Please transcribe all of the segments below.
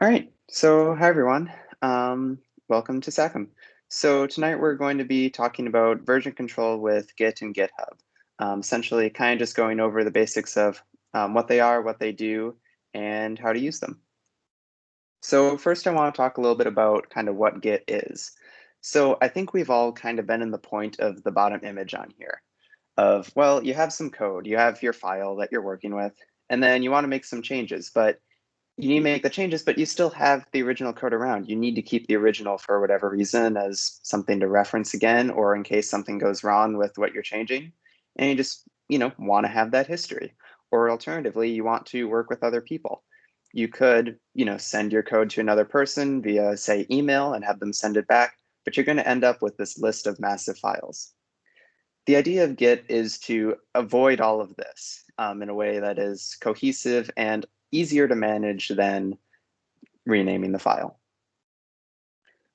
All right, so hi everyone. Welcome to SACM. So tonight we're going to be talking about version control with Git and GitHub. Essentially, kind of just going over the basics of what they are, what they do, and how to use them. So first, I want to talk a little bit about kind of what Git is. So I think we've all kind of been in the point of the bottom image on here of, well, you have some code, you have your file that you're working with, and then you want to make some changes, but you need to make the changes, but you still have the original code around. You need to keep the original for whatever reason as something to reference again, or in case something goes wrong with what you're changing. And you just, want to have that history. Or alternatively, you want to work with other people. You could, send your code to another person via, say, email and have them send it back, but you're going to end up with this list of massive files. The idea of Git is to avoid all of this in a way that is cohesive and easier to manage than renaming the file.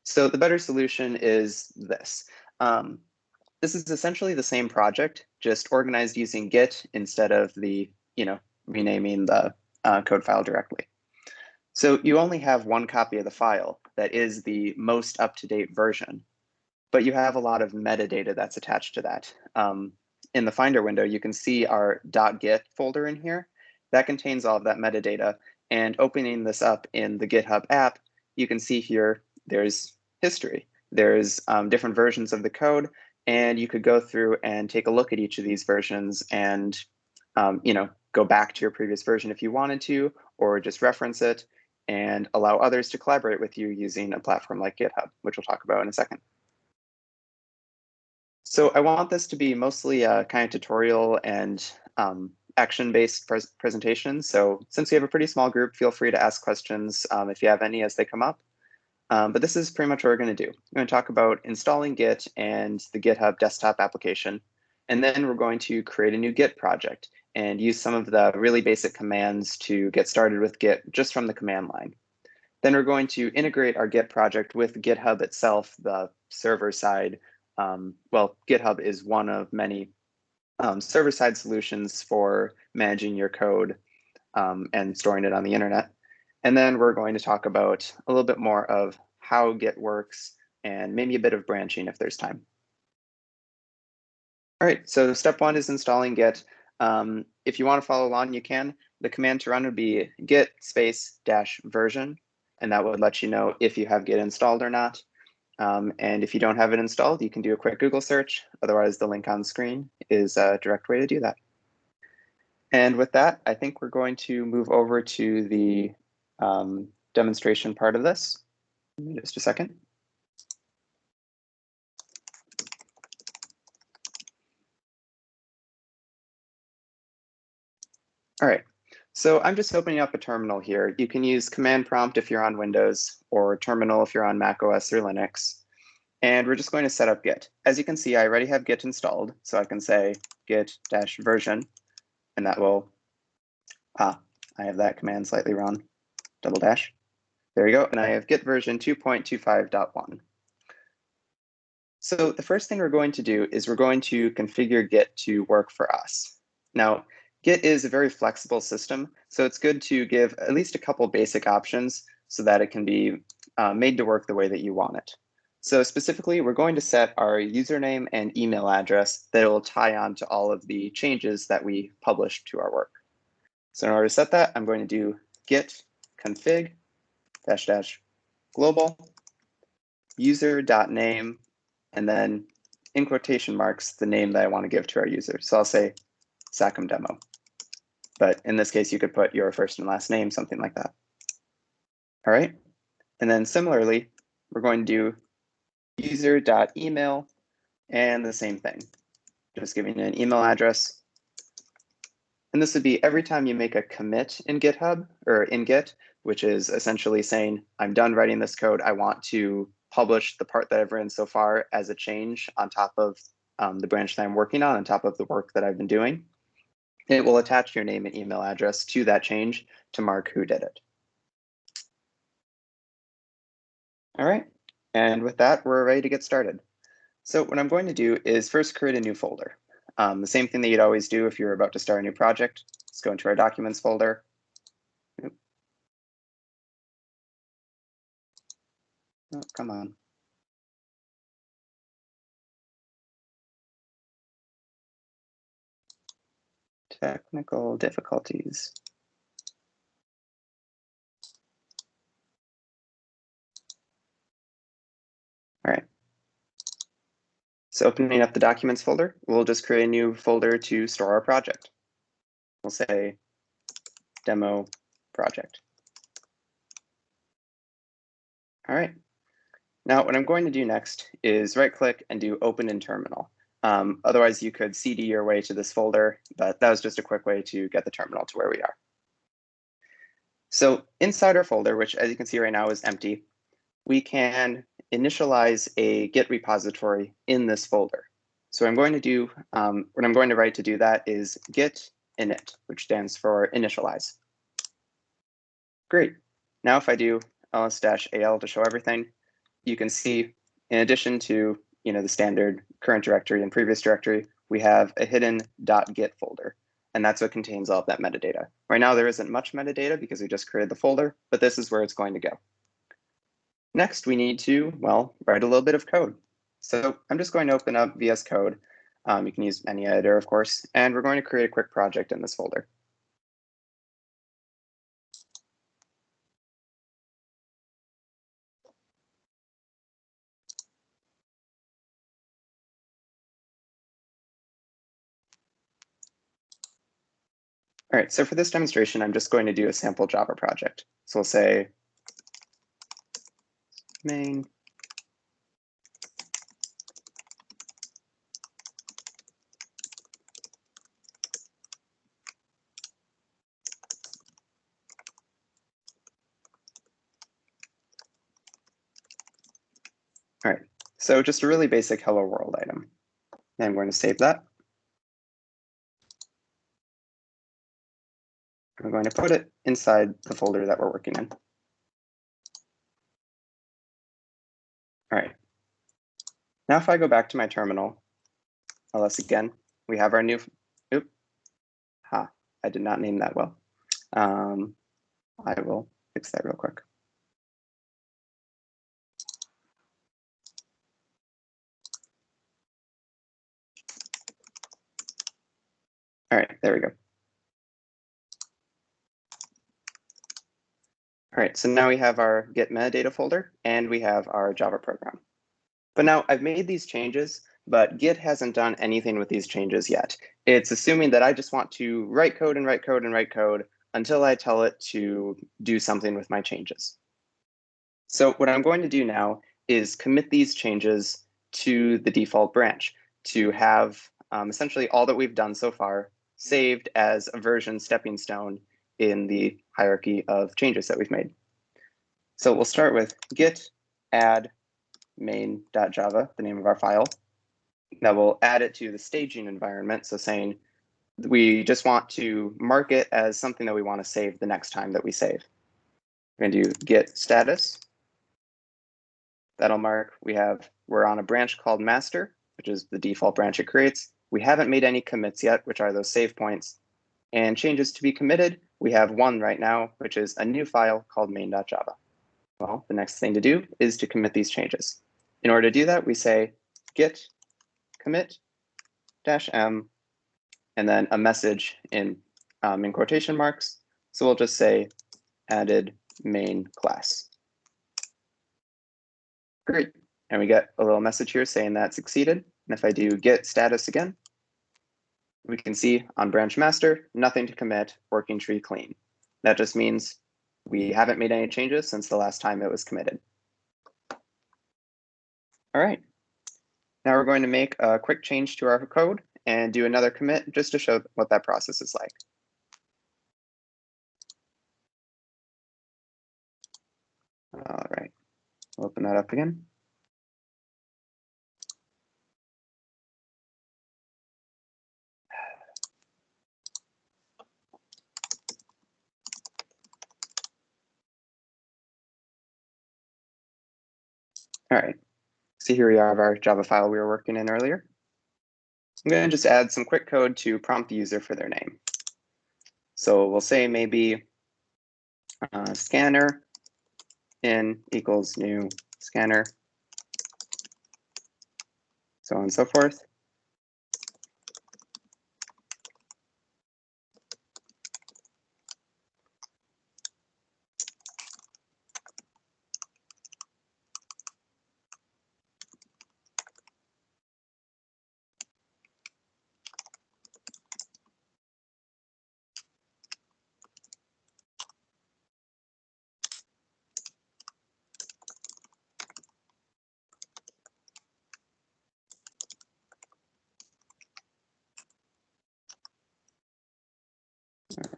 So the better solution is this. This is essentially the same project, just organized using Git instead of the, renaming the code file directly. So you only have one copy of the file that is the most up-to-date version, but you have a lot of metadata that's attached to that. In the Finder window, you can see our .git folder in here. That contains all of that metadata. And opening this up in the GitHub app, you can see here there's history. There's different versions of the code, and you could go through and take a look at each of these versions and go back to your previous version if you wanted to, or just reference it and allow others to collaborate with you using a platform like GitHub, which we'll talk about in a second. So I want this to be mostly a kind of tutorial and action-based presentation. So since we have a pretty small group, feel free to ask questions if you have any as they come up. But this is pretty much what we're going to do. We're going to talk about installing Git and the GitHub desktop application. And then we're going to create a new Git project and use some of the really basic commands to get started with Git just from the command line. Then we're going to integrate our Git project with GitHub itself, the server side. Well, GitHub is one of many server-side solutions for managing your code and storing it on the internet. And then we're going to talk about a little bit more of how Git works and maybe a bit of branching if there's time. All right, so step one is installing Git. If you want to follow along, you can. The command to run would be git space -version, and that would let you know if you have Git installed or not. And if you don't have it installed, you can do a quick Google search. Otherwise, the link on screen is a direct way to do that. And with that, I think we're going to move over to the demonstration part of this. Give me just a second. All right, so I'm just opening up a terminal here. You can use Command Prompt if you're on Windows, or Terminal if you're on Mac OS or Linux. And we're just going to set up Git. As you can see, I already have Git installed, so I can say git-version, and that will, I have that command slightly wrong, double dash. There you go, and I have Git version 2.25.1. So the first thing we're going to do is we're going to configure Git to work for us. Now, Git is a very flexible system, so it's good to give at least a couple basic options so that it can be made to work the way that you want it. So specifically, we're going to set our username and email address that will tie on to all of the changes that we publish to our work. So in order to set that, I'm going to do git config --global user.name, and then in quotation marks, the name that I want to give to our user. So I'll say SACM demo. But in this case, you could put your first and last name, something like that. All right. And then similarly, we're going to do user.email and the same thing, just giving an email address. And this would be every time you make a commit in GitHub or in Git, which is essentially saying, I'm done writing this code. I want to publish the part that I've written so far as a change on top of the branch that I'm working on top of the work that I've been doing. It will attach your name and email address to that change to mark who did it. All right, and with that, we're ready to get started. So what I'm going to do is first create a new folder. The same thing that you'd always do if you're about to start a new project. Let's go into our documents folder. Oh, come on. Technical difficulties. All right. So opening up the documents folder, we'll just create a new folder to store our project. We'll say demo project. All right. Now what I'm going to do next is right click and do open in terminal. Otherwise you could CD your way to this folder, but that was just a quick way to get the terminal to where we are. So inside our folder, which as you can see right now is empty, we can initialize a Git repository in this folder. So what I'm going to write to do that is git init, which stands for initialize. Great. Now if I do ls-al to show everything, you can see in addition to the standard current directory and previous directory, we have a hidden .git folder. And that's what contains all of that metadata. Right now there isn't much metadata because we just created the folder, but this is where it's going to go. Next, we need to, write a little bit of code. So I'm just going to open up VS Code. You can use any editor, of course, and we're going to create a quick project in this folder. All right, so for this demonstration, I'm just going to do a sample Java project. So we'll say main. All right, so just a really basic hello world item. And I'm going to save that. I'm going to put it inside the folder that we're working in. All right. Now if I go back to my terminal, ls again, we have our new, I did not name that well. I will fix that real quick. All right, there we go. All right, so now we have our Git metadata folder and we have our Java program. But now I've made these changes, but Git hasn't done anything with these changes yet. It's assuming that I just want to write code and write code and write code until I tell it to do something with my changes. So what I'm going to do now is commit these changes to the default branch to have essentially all that we've done so far saved as a version stepping stone in the hierarchy of changes that we've made. So we'll start with git add main.java, the name of our file. Now we'll add it to the staging environment, so saying we just want to mark it as something that we want to save the next time that we save. We're going to do git status. That'll mark we're on a branch called master, which is the default branch it creates. We haven't made any commits yet, which are those save points. And changes to be committed, we have one right now, which is a new file called main.java. Well, the next thing to do is to commit these changes. In order to do that, we say git commit -m and then a message in quotation marks. So we'll just say added main class. Great. And we get a little message here saying that succeeded. And if I do git status again, we can see on branch master, nothing to commit, working tree clean. That just means we haven't made any changes since the last time it was committed. All right. Now we're going to make a quick change to our code and do another commit just to show what that process is like. All right, we'll open that up again. All right, so here we have our Java file we were working in earlier. I'm going to just add some quick code to prompt the user for their name. So we'll say maybe scanner in equals new scanner, so on and so forth.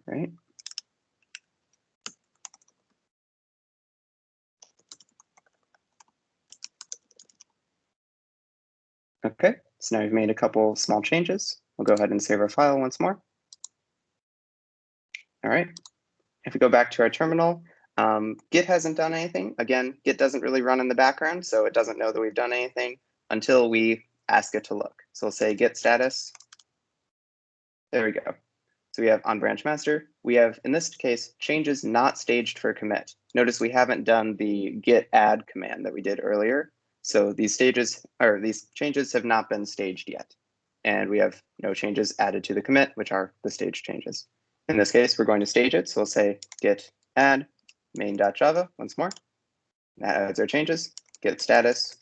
All right. Okay, so now we've made a couple small changes. We'll go ahead and save our file once more. All right, if we go back to our terminal, Git hasn't done anything. Again, Git doesn't really run in the background, so it doesn't know that we've done anything until we ask it to look. So we'll say git status. There we go. So we have on branch master. We have, in this case, changes not staged for commit. Notice we haven't done the git add command that we did earlier. So these changes have not been staged yet. And we have no changes added to the commit, which are the staged changes. In this case, we're going to stage it. So we'll say git add main.java once more. That adds our changes. Git status.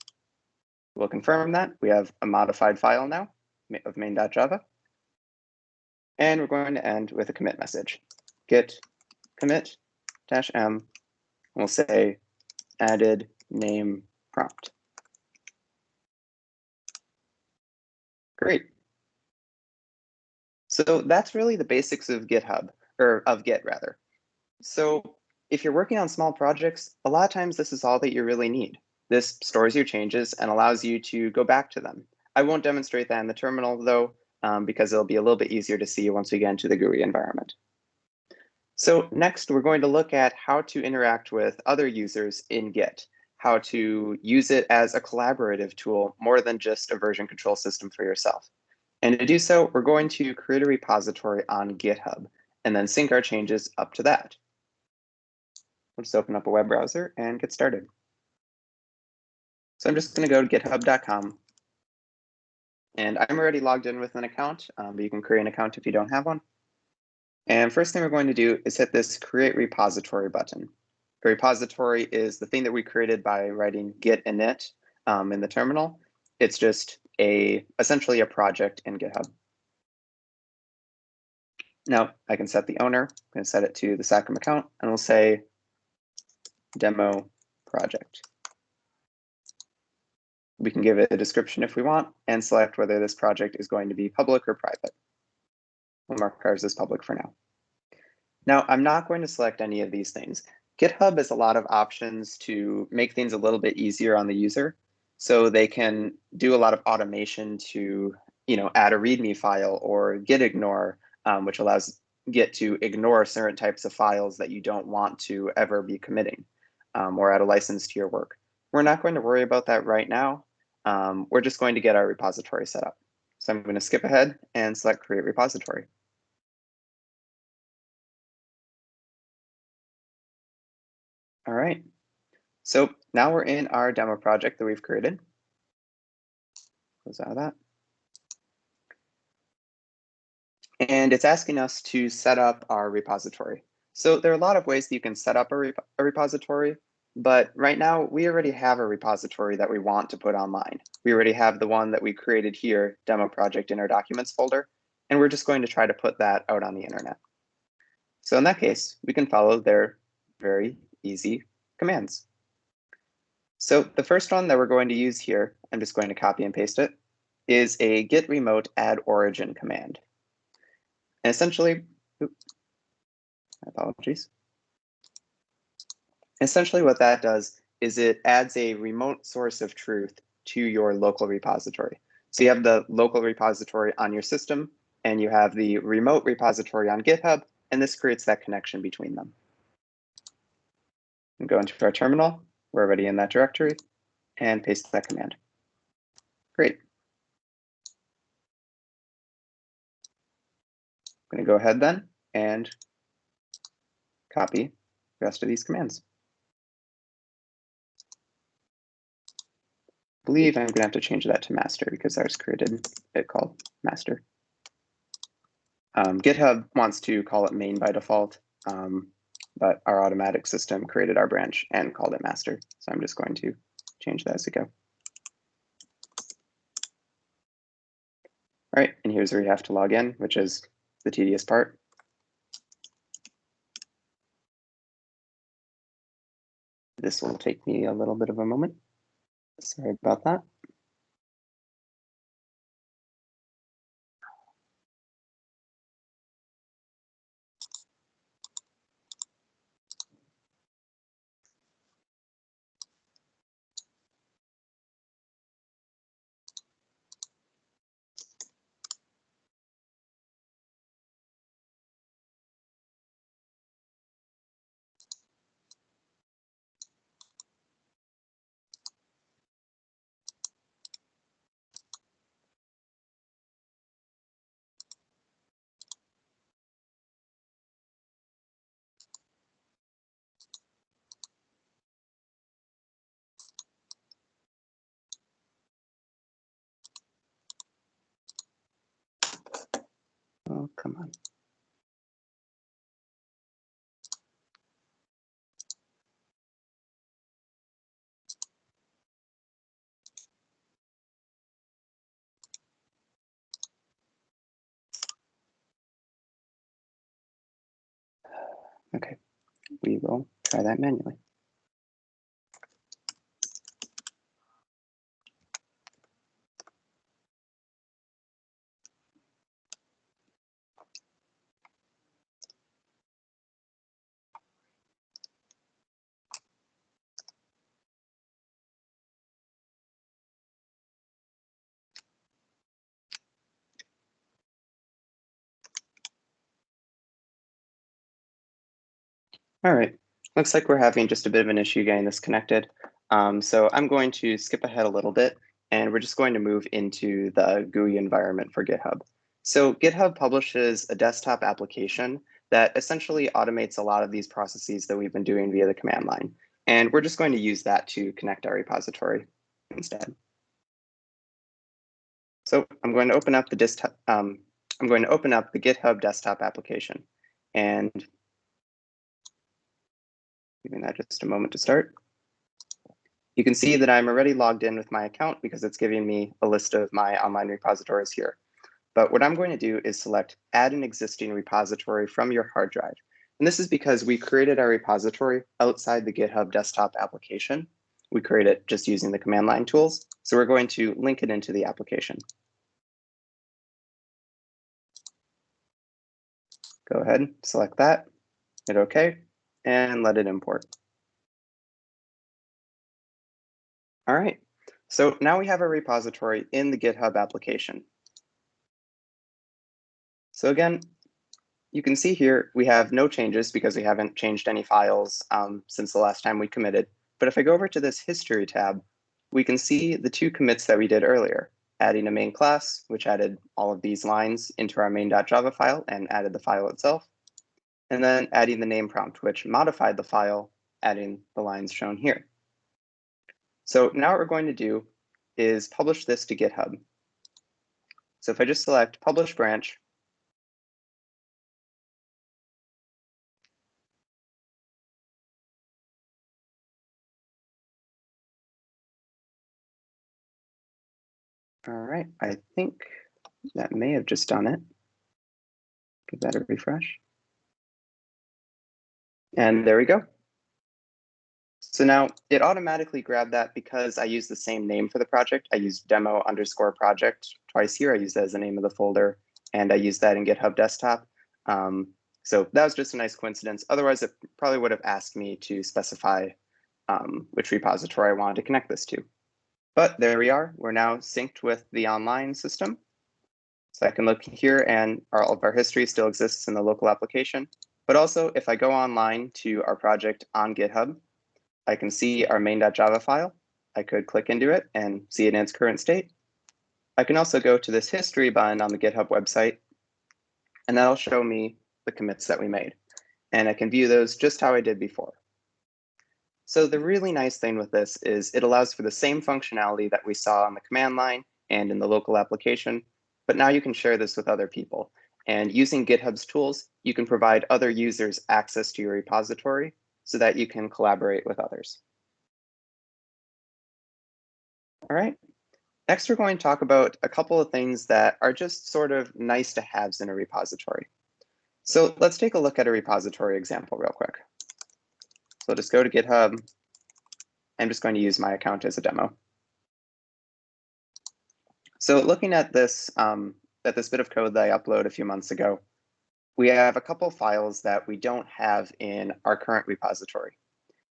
We'll confirm that. We have a modified file now of main.java. And we're going to end with a commit message. Git commit -m. We'll say added name prompt. Great. So that's really the basics of GitHub, or of Git rather. So if you're working on small projects, a lot of times this is all that you really need. This stores your changes and allows you to go back to them. I won't demonstrate that in the terminal though, because it'll be a little bit easier to see once we get into the GUI environment. So next, we're going to look at how to interact with other users in Git, how to use it as a collaborative tool more than just a version control system for yourself. And to do so, we're going to create a repository on GitHub and then sync our changes up to that. We'll just open up a web browser and get started. So I'm just going to go to github.com. And I'm already logged in with an account, but you can create an account if you don't have one. And first thing we're going to do is hit this create repository button. The repository is the thing that we created by writing git init in the terminal. It's just essentially a project in GitHub. Now I can set the owner. I'm going to set it to the SACM account, and we'll say demo project. We can give it a description if we want and select whether this project is going to be public or private. We'll mark ours as public for now. Now, I'm not going to select any of these things. GitHub has a lot of options to make things a little bit easier on the user. So they can do a lot of automation to add a README file or git ignore, which allows Git to ignore certain types of files that you don't want to ever be committing, or add a license to your work. We're not going to worry about that right now. We're just going to get our repository set up. So I'm going to skip ahead and select create repository. All right, so now we're in our demo project that we've created. Close out of that. And it's asking us to set up our repository. So there are a lot of ways that you can set up a repository, but right now we already have a repository that we want to put online. We already have the one that we created here, demo project in our documents folder, and we're just going to try to put that out on the internet. So in that case, we can follow their very easy commands. So the first one that we're going to use here, I'm just going to copy and paste it, is a git remote add origin command. And essentially, apologies. Essentially what that does is it adds a remote source of truth to your local repository. So you have the local repository on your system, and you have the remote repository on GitHub, and this creates that connection between them. And go into our terminal. We're already in that directory, and paste that command. Great. I'm going to go ahead then and copy the rest of these commands. believe I'm going to have to change that to master because ours created it called master. GitHub wants to call it main by default, but our automatic system created our branch and called it master. So I'm just going to change that as we go. All right, and here's where you have to log in, which is the tedious part. This will take me a little bit of a moment. Sorry about that. Oh, come on. Okay, we will try that manually. All right, looks like we're having just a bit of an issue getting this connected. So I'm going to skip ahead a little bit, and we're just going to move into the GUI environment for GitHub. So GitHub publishes a desktop application that essentially automates a lot of these processes that we've been doing via the command line. And we're just going to use that to connect our repository instead. So I'm going to open up the GitHub desktop application, and giving that just a moment to start. You can see that I'm already logged in with my account because it's giving me a list of my online repositories here. But what I'm going to do is select add an existing repository from your hard drive. And this is because we created our repository outside the GitHub desktop application. We create it just using the command line tools. So we're going to link it into the application. Go ahead, select that, hit OK, and let it import. All right, so now we have a repository in the GitHub application. So again, you can see here we have no changes because we haven't changed any files since the last time we committed. But if I go over to this history tab, we can see the two commits that we did earlier, adding a main class, which added all of these lines into our main.java file and added the file itself, and then adding the name prompt, which modified the file, adding the lines shown here. So now what we're going to do is publish this to GitHub. So if I just select publish branch, all right, I think that may have just done it. Give that a refresh. And there we go. So now it automatically grabbed that because I used the same name for the project. I used demo_project twice here. I used that as the name of the folder, and I used that in GitHub Desktop. So that was just a nice coincidence. Otherwise, it probably would have asked me to specify which repository I wanted to connect this to. But there we are. We're now synced with the online system. So I can look here and all of our history still exists in the local application. But also, if I go online to our project on GitHub, I can see our main.java file. I could click into it and see it in its current state. I can also go to this history button on the GitHub website, and that'll show me the commits that we made. And I can view those just how I did before. So the really nice thing with this is it allows for the same functionality that we saw on the command line and in the local application, but now you can share this with other people. And using GitHub's tools, you can provide other users access to your repository so that you can collaborate with others. All right. Next, we're going to talk about a couple of things that are just sort of nice to haves in a repository. So let's take a look at a repository example real quick. So I'll just go to GitHub. I'm just going to use my account as a demo. So looking at this bit of code that I uploaded a few months ago, we have a couple files that we don't have in our current repository.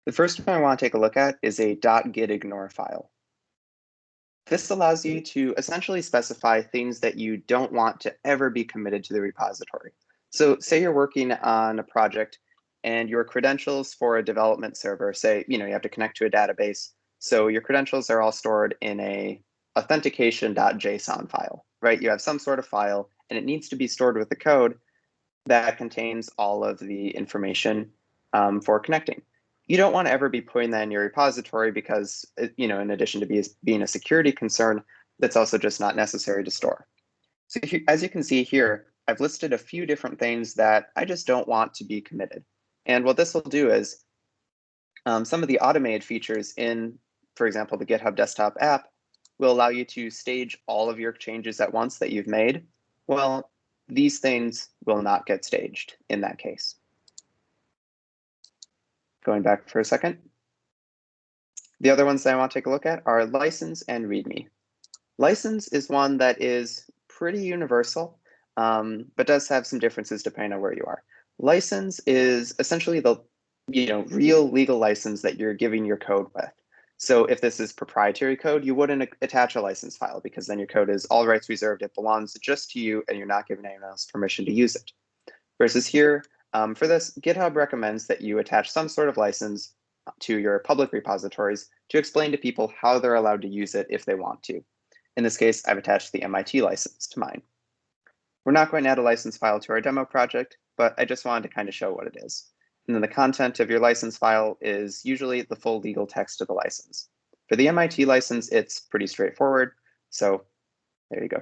The first one I want to take a look at is a .gitignore file. This allows you to essentially specify things that you don't want to ever be committed to the repository. So say you're working on a project and your credentials for a development server, say, you have to connect to a database. So your credentials are all stored in a authentication.json file, right? You have some sort of file and it needs to be stored with the code that contains all of the information for connecting. You don't want to ever be putting that in your repository because, in addition to being a security concern, that's also just not necessary to store. So as you can see here, I've listed a few different things that I just don't want to be committed. And what this will do is some of the automated features in, for example, the GitHub desktop app will allow you to stage all of your changes at once that you've made. Well, these things will not get staged in that case. Going back for a second. The other ones that I want to take a look at are license and README. License is one that is pretty universal, but does have some differences depending on where you are. License is essentially the real legal license that you're giving your code with. So if this is proprietary code, you wouldn't attach a license file because then your code is all rights reserved. It belongs just to you and you're not giving anyone else permission to use it. Versus here, for this, GitHub recommends that you attach some sort of license to your public repositories to explain to people how they're allowed to use it if they want to. In this case, I've attached the MIT license to mine. We're not going to add a license file to our demo project, but I just wanted to kind of show what it is. And then the content of your license file is usually the full legal text of the license. For the MIT license, it's pretty straightforward. So there you go.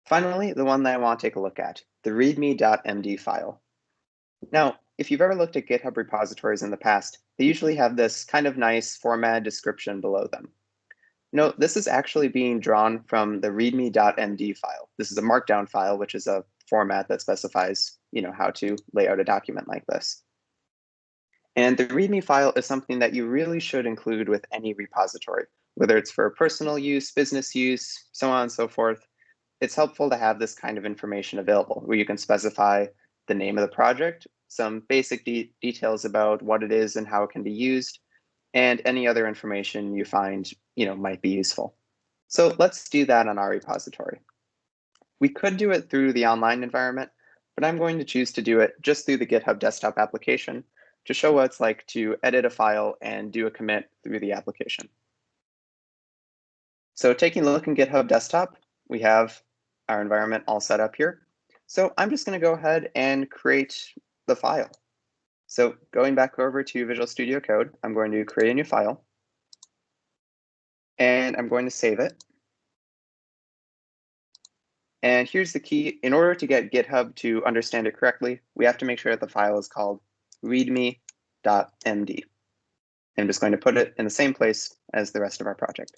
Finally, the one that I want to take a look at, the readme.md file. Now, if you've ever looked at GitHub repositories in the past, they usually have this kind of nice formatted description below them. No, this is actually being drawn from the readme.md file. This is a markdown file, which is a format that specifies, how to lay out a document like this. And the README file is something that you really should include with any repository, whether it's for personal use, business use, so on and so forth. It's helpful to have this kind of information available where you can specify the name of the project, some basic details about what it is and how it can be used, and any other information you find might be useful. So let's do that on our repository. We could do it through the online environment, but I'm going to choose to do it just through the GitHub desktop application to show what it's like to edit a file and do a commit through the application. So taking a look in GitHub desktop, we have our environment all set up here. So I'm just going to go ahead and create the file. So going back over to Visual Studio Code, I'm going to create a new file. And I'm going to save it. And here's the key. In order to get GitHub to understand it correctly, we have to make sure that the file is called readme.md. I'm just going to put it in the same place as the rest of our project.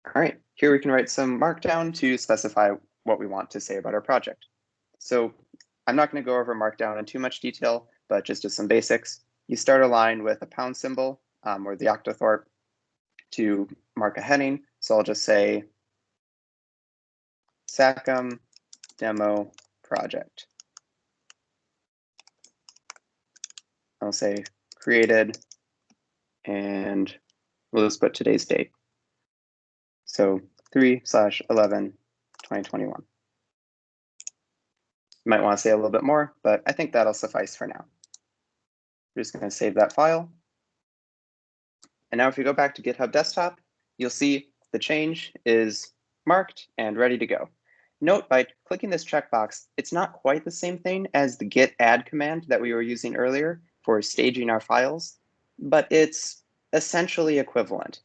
All right, here we can write some markdown to specify what we want to say about our project. So I'm not going to go over markdown in too much detail, but just as some basics. You start a line with a pound symbol or the octothorpe to mark a heading. So I'll just say SACM demo project. I'll say created, and we'll just put today's date. So 3/11/2021. You might want to say a little bit more, but I think that'll suffice for now. We're just going to save that file. And now if you go back to GitHub desktop, you'll see the change is marked and ready to go. Note, by clicking this checkbox, it's not quite the same thing as the git add command that we were using earlier for staging our files, but it's essentially equivalent,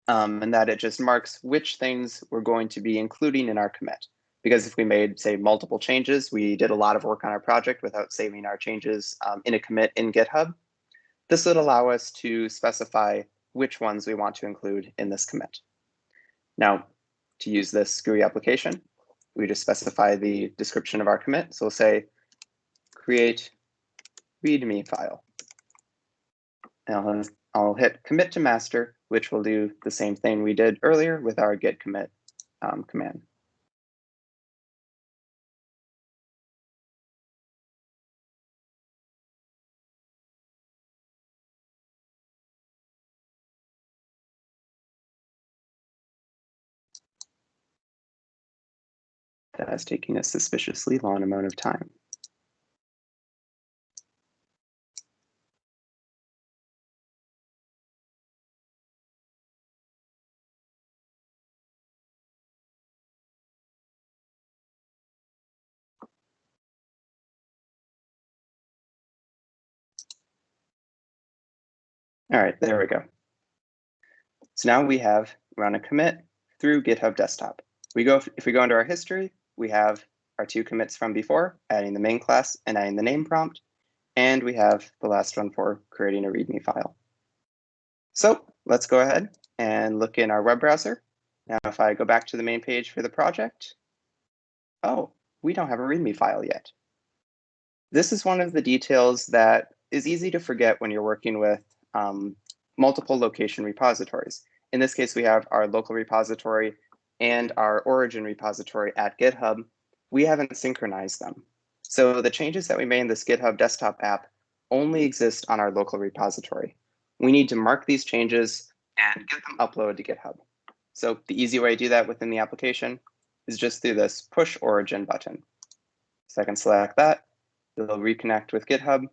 in that it just marks which things we're going to be including in our commit. Because if we made, say, multiple changes, we did a lot of work on our project without saving our changes in a commit in GitHub, this would allow us to specify which ones we want to include in this commit. Now, to use this GUI application, we just specify the description of our commit. So we'll say, create README file. And I'll hit commit to master, which will do the same thing we did earlier with our git commit command. That is taking a suspiciously long amount of time. All right, there we go. So now we have run a commit through GitHub Desktop. If we go into our history, we have our two commits from before, adding the main class and adding the name prompt, and we have the last one for creating a README file. So let's go ahead and look in our web browser. Now, if I go back to the main page for the project, oh, we don't have a README file yet. This is one of the details that is easy to forget when you're working with multiple location repositories. In this case, we have our local repository and our origin repository at GitHub. We haven't synchronized them. So the changes that we made in this GitHub desktop app only exist on our local repository. We need to mark these changes and get them uploaded to GitHub. So the easy way to do that within the application is just through this push origin button. So I can select that, it'll reconnect with GitHub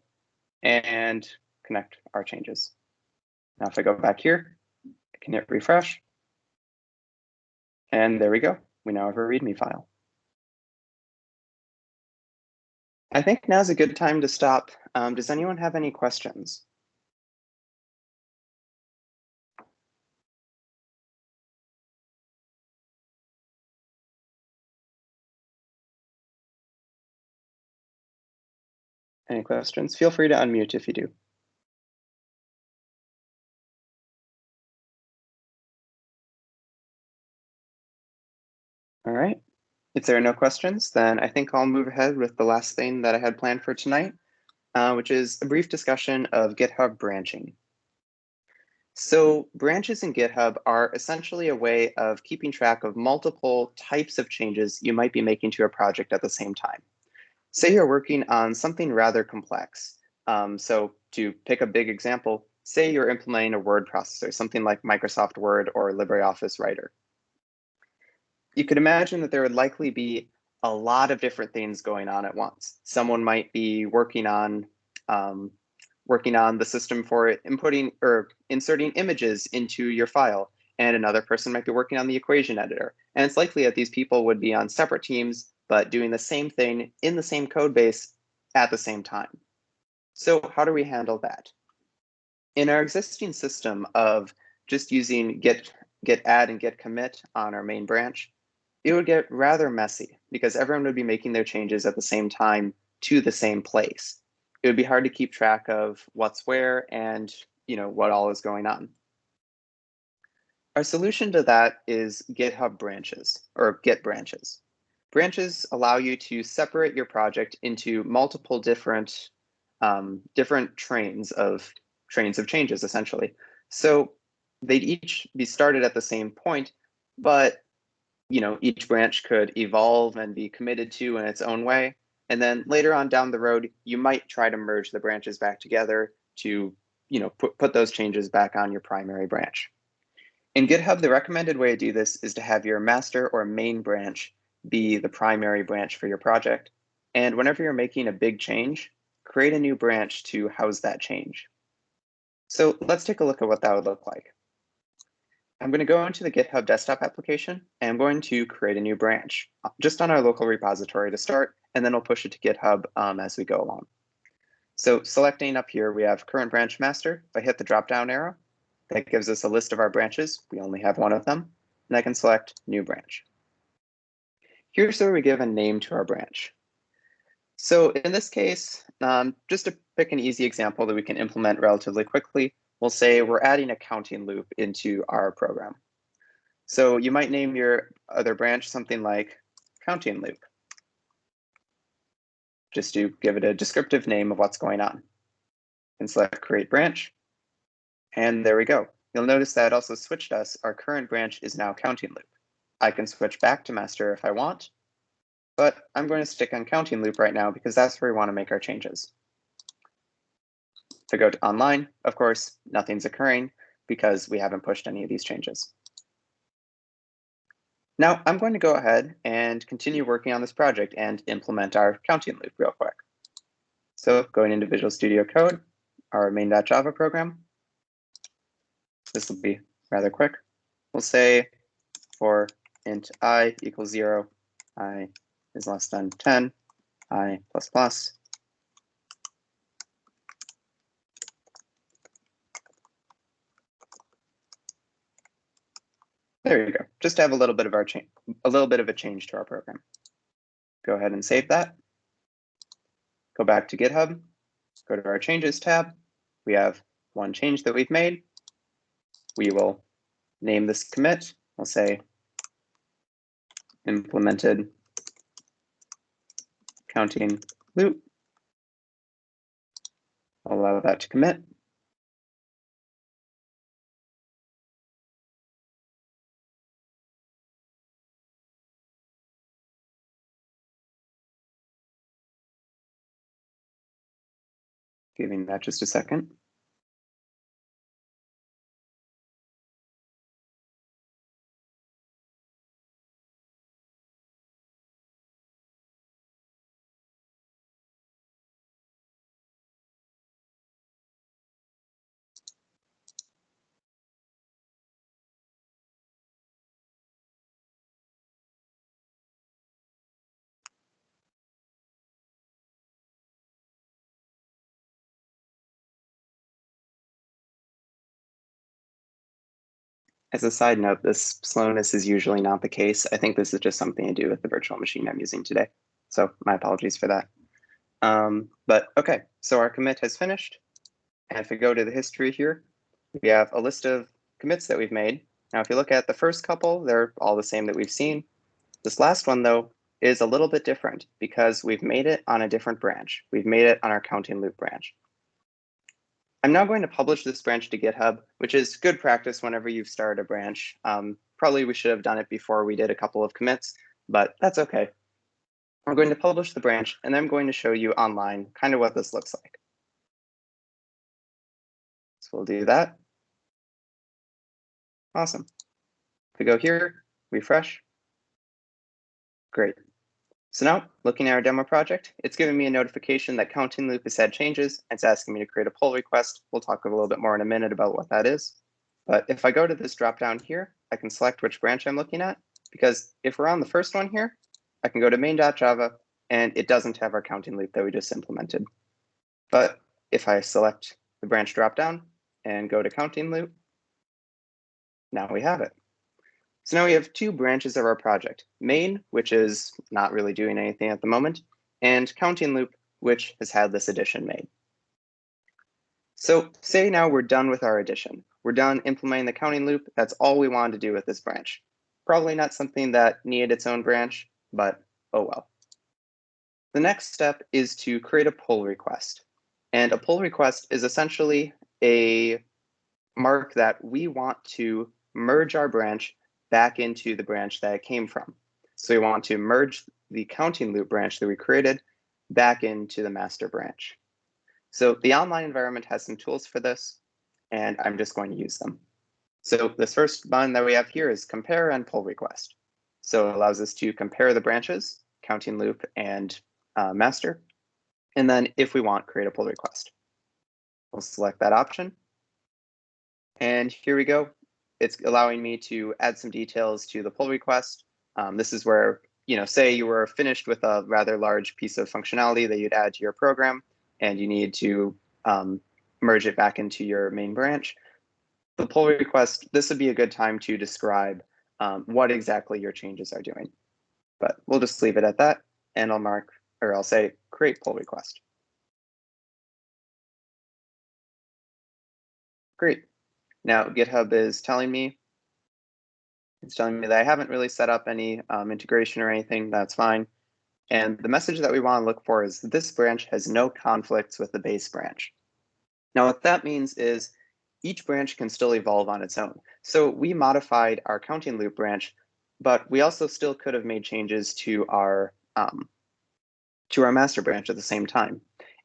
and connect our changes. Now if I go back here, I can hit refresh. And there we go. We now have a README file. I think now's a good time to stop. Does anyone have any questions? Any questions? Feel free to unmute if you do. All right. If there are no questions, then I think I'll move ahead with the last thing that I had planned for tonight, which is a brief discussion of GitHub branching. So branches in GitHub are essentially a way of keeping track of multiple types of changes you might be making to your project at the same time. Say you're working on something rather complex. So to pick a big example, say you're implementing a word processor, something like Microsoft Word or LibreOffice Writer. You could imagine that there would likely be a lot of different things going on at once. Someone might be working on the system for inputting or inserting images into your file, and another person might be working on the equation editor. And it's likely that these people would be on separate teams, but doing the same thing in the same code base at the same time. So how do we handle that? In our existing system of just using git add and git commit on our main branch, it would get rather messy because everyone would be making their changes at the same time to the same place. It would be hard to keep track of what's where and what all is going on. Our solution to that is GitHub branches or Git branches. Branches allow you to separate your project into multiple different trains of changes, essentially. So they'd each be started at the same point, but each branch could evolve and be committed to in its own way. And then later on down the road, you might try to merge the branches back together to put those changes back on your primary branch. In GitHub, the recommended way to do this is to have your master or main branch be the primary branch for your project. And whenever you're making a big change, create a new branch to house that change. So let's take a look at what that would look like. I'm going to go into the GitHub desktop application, and I'm going to create a new branch just on our local repository to start, and then I'll push it to GitHub as we go along. So selecting up here, we have current branch master. If I hit the drop-down arrow, that gives us a list of our branches. We only have one of them, and I can select new branch. Here's where we give a name to our branch. So in this case, just to pick an easy example that we can implement relatively quickly, we'll say we're adding a counting loop into our program. So you might name your other branch something like counting loop, just to give it a descriptive name of what's going on. And select create branch, and there we go. You'll notice that it also switched us. Our current branch is now counting loop. I can switch back to master if I want, but I'm going to stick on counting loop right now because that's where we want to make our changes. If I go to online, of course, nothing's occurring because we haven't pushed any of these changes. Now I'm going to go ahead and continue working on this project and implement our counting loop real quick. So going into Visual Studio Code, our main.java program, this will be rather quick. We'll say for int I equals 0, I is less than 10, I plus plus. There you go. Just to have a little bit of a change to our program. Go ahead and save that. Go back to GitHub. Go to our changes tab. We have one change that we've made. We will name this commit. I'll say implemented counting loop. I'll allow that to commit. Giving that just a second. As a side note, this slowness is usually not the case. I think this is just something to do with the virtual machine I'm using today. So my apologies for that. But okay, so our commit has finished. And if we go to the history here, we have a list of commits that we've made. Now, if you look at the first couple, they're all the same that we've seen. This last one, though, is a little bit different because we've made it on a different branch. We've made it on our counting loop branch. I'm now going to publish this branch to GitHub, which is good practice whenever you've started a branch. Probably we should have done it before we did a couple of commits, but that's okay. I'm going to publish the branch, and I'm going to show you online kind of what this looks like. So we'll do that. Awesome. If we go here, refresh. Great. So now, looking at our demo project, it's giving me a notification that counting loop has had changes. It's asking me to create a pull request. We'll talk a little bit more in a minute about what that is. But if I go to this drop down here, I can select which branch I'm looking at, because if we're on the first one here, I can go to main.java, and it doesn't have our counting loop that we just implemented. But if I select the branch drop down and go to counting loop, now we have it. So now we have two branches of our project, main, which is not really doing anything at the moment, and counting loop, which has had this addition made. So say now we're done with our addition. We're done implementing the counting loop. That's all we wanted to do with this branch. Probably not something that needed its own branch, but oh well. The next step is to create a pull request. And a pull request is essentially a mark that we want to merge our branch back into the branch that it came from. So we want to merge the counting loop branch that we created back into the master branch. So the online environment has some tools for this, and I'm just going to use them. So this first button that we have here is compare and pull request. So it allows us to compare the branches, counting loop and master. And then if we want, create a pull request. We'll select that option. And here we go. it's allowing me to add some details to the pull request. This is where, say you were finished with a rather large piece of functionality that you'd add to your program, and you need to merge it back into your main branch. The pull request, this would be a good time to describe what exactly your changes are doing. But we'll just leave it at that, and I'll say create pull request. Great. Now GitHub is telling me that I haven't really set up any integration or anything. That's fine. And the message that we want to look for is this branch has no conflicts with the base branch. Now, what that means is each branch can still evolve on its own. So we modified our counting loop branch, but we also still could have made changes to our master branch at the same time.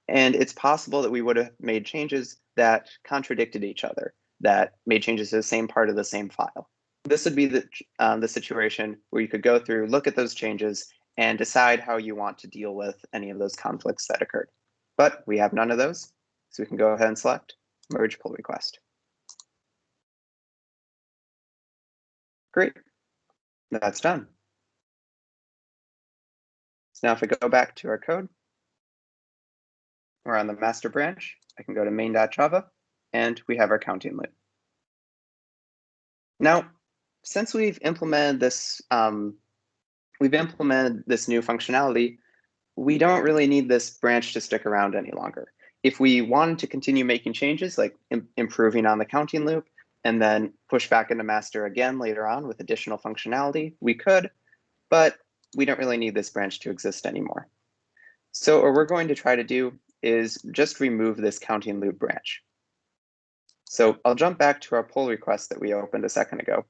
And it's possible that we would have made changes that contradicted each other, that made changes to the same part of the same file. This would be the situation where you could go through, look at those changes, and decide how you want to deal with any of those conflicts that occurred. But we have none of those, so we can go ahead and select merge pull request. Great, that's done. So now if I go back to our code, we're on the master branch. I can go to main.java, and we have our counting loop. Now, since we've implemented this new functionality, we don't really need this branch to stick around any longer. If we wanted to continue making changes, like improving on the counting loop, and then push back into master again later on with additional functionality, we could, but we don't really need this branch to exist anymore. So what we're going to try to do is just remove this counting loop branch. So I'll jump back to our pull request that we opened a second ago.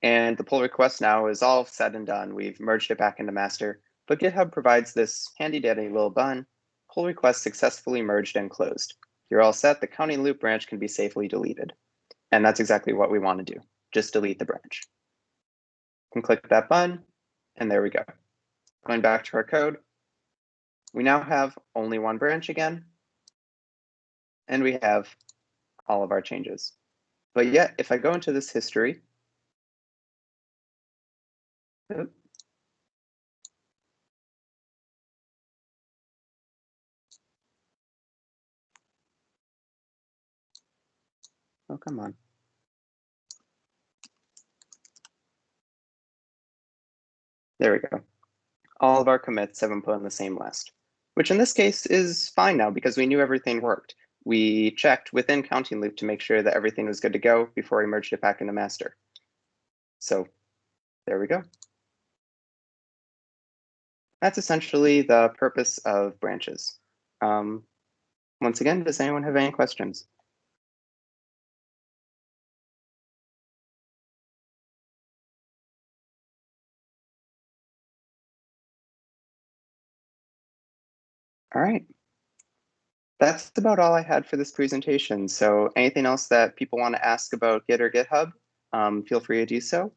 And the pull request now is all said and done. We've merged it back into master, but GitHub provides this handy dandy little button, pull request successfully merged and closed. You're all set. The counting loop branch can be safely deleted. And that's exactly what we want to do. Just delete the branch. You can click that button, and there we go. Going back to our code, we now have only one branch again, and we have all of our changes. But yet, if I go into this history, oh, come on. There we go. All of our commits have been put on the same list, which in this case is fine now because we knew everything worked. We checked within counting loop to make sure that everything was good to go before we merged it back into master. So there we go. That's essentially the purpose of branches. Once again, does anyone have any questions? All right. That's about all I had for this presentation. So anything else that people want to ask about Git or GitHub, feel free to do so.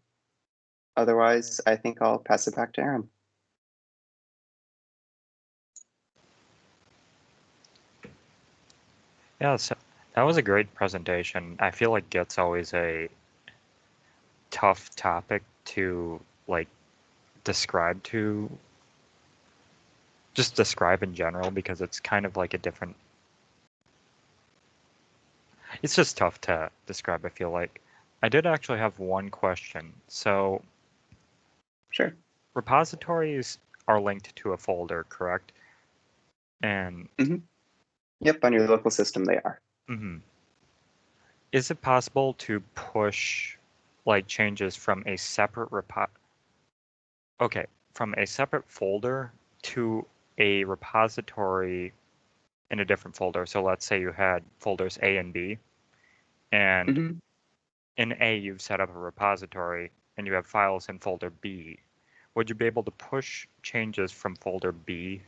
Otherwise, I think I'll pass it back to Aaron. Yeah, so that was a great presentation. I feel like Git's always a tough topic to describe in general because it's kind of like a different. It's just tough to describe, I feel like. I did actually have one question. So, sure. Repositories are linked to a folder, correct? And Yep, on your local system they are. Is it possible to push changes from a separate from a separate folder to a repository in a different folder? So let's say you had folders A and B, and in A you've set up a repository and you have files in folder B. Would you be able to push changes from folder B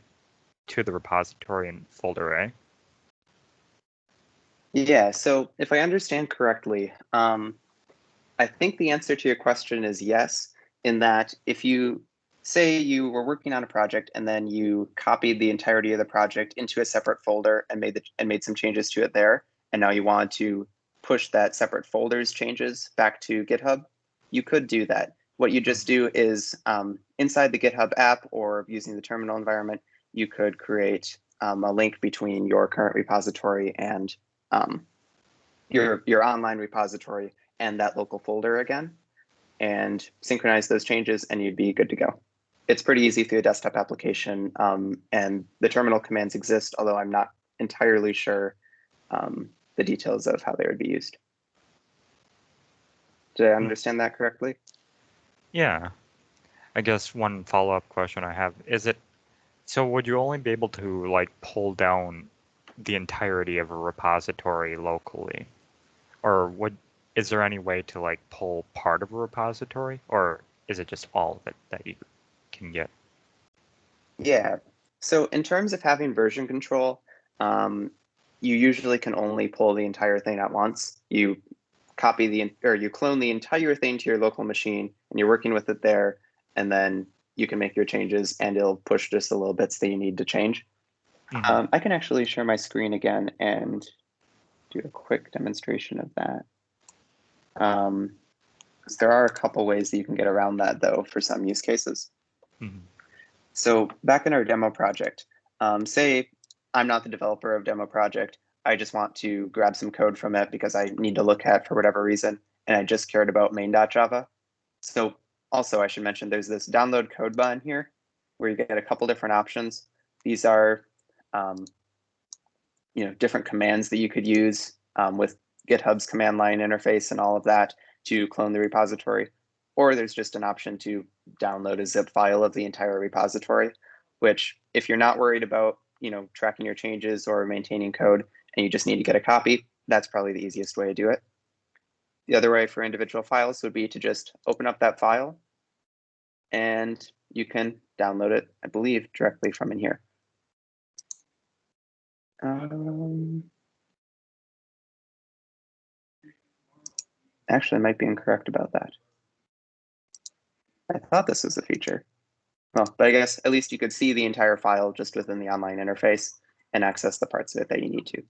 to the repository in folder A? Yeah, so if I understand correctly, I think the answer to your question is yes, in that if you say you were working on a project and then you copied the entirety of the project into a separate folder and made some changes to it there, and now you wanted to push that separate folders changes back to GitHub, you could do that. What you just do is inside the GitHub app or using the terminal environment, you could create a link between your current repository and your online repository and that local folder again, and synchronize those changes, and you'd be good to go. It's pretty easy through a desktop application, and the terminal commands exist, although I'm not entirely sure the details of how they would be used. Did I understand that correctly? Yeah. I guess one follow-up question I have, is it, so would you only be able to like pull down the entirety of a repository locally? Or is there any way to like pull part of a repository, or is it just all of it that you can get? Yeah. So in terms of having version control, you usually can only pull the entire thing at once. You you clone the entire thing to your local machine, and you're working with it there, and then you can make your changes, and it'll push just the little bits that you need to change. I can actually share my screen again and do a quick demonstration of that. There are a couple ways that you can get around that, though, for some use cases. So back in our demo project, say I'm not the developer of demo project. I just want to grab some code from it because I need to look at for whatever reason, and I just cared about main.java. So also I should mention there's this download code button here where you get a couple different options. These are different commands that you could use with GitHub's command line interface and all of that to clone the repository. Or there's just an option to download a zip file of the entire repository, which if you're not worried about tracking your changes or maintaining code and you just need to get a copy, that's probably the easiest way to do it. The other way for individual files would be to just open up that file and you can download it, I believe, directly from in here. Actually, I might be incorrect about that. I thought this was a feature. Well, but I guess at least you could see the entire file just within the online interface and access the parts of it that you need to.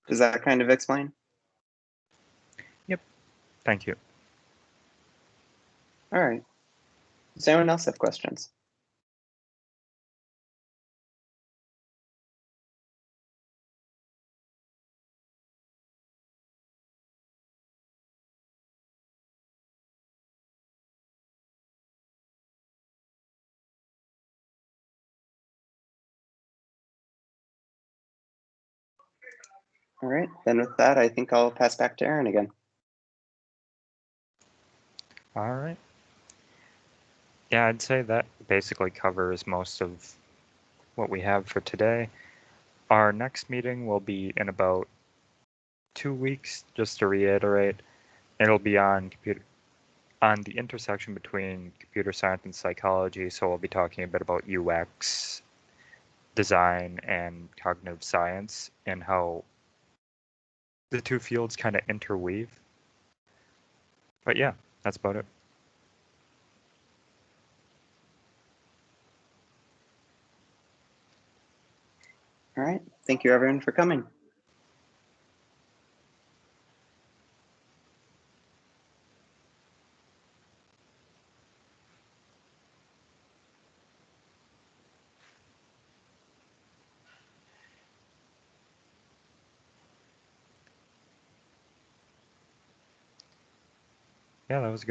Does that kind of explain? Yep. Thank you. All right. Does anyone else have questions? All right, then with that, I think I'll pass back to Aaron again. All right. Yeah, I'd say that basically covers most of what we have for today. Our next meeting will be in about 2 weeks, just to reiterate. It'll be on the intersection between computer science and psychology, so we'll be talking a bit about UX, design, and cognitive science, and how the two fields kind of interweave. But yeah, that's about it. All right, thank you everyone for coming. Yeah, that was good.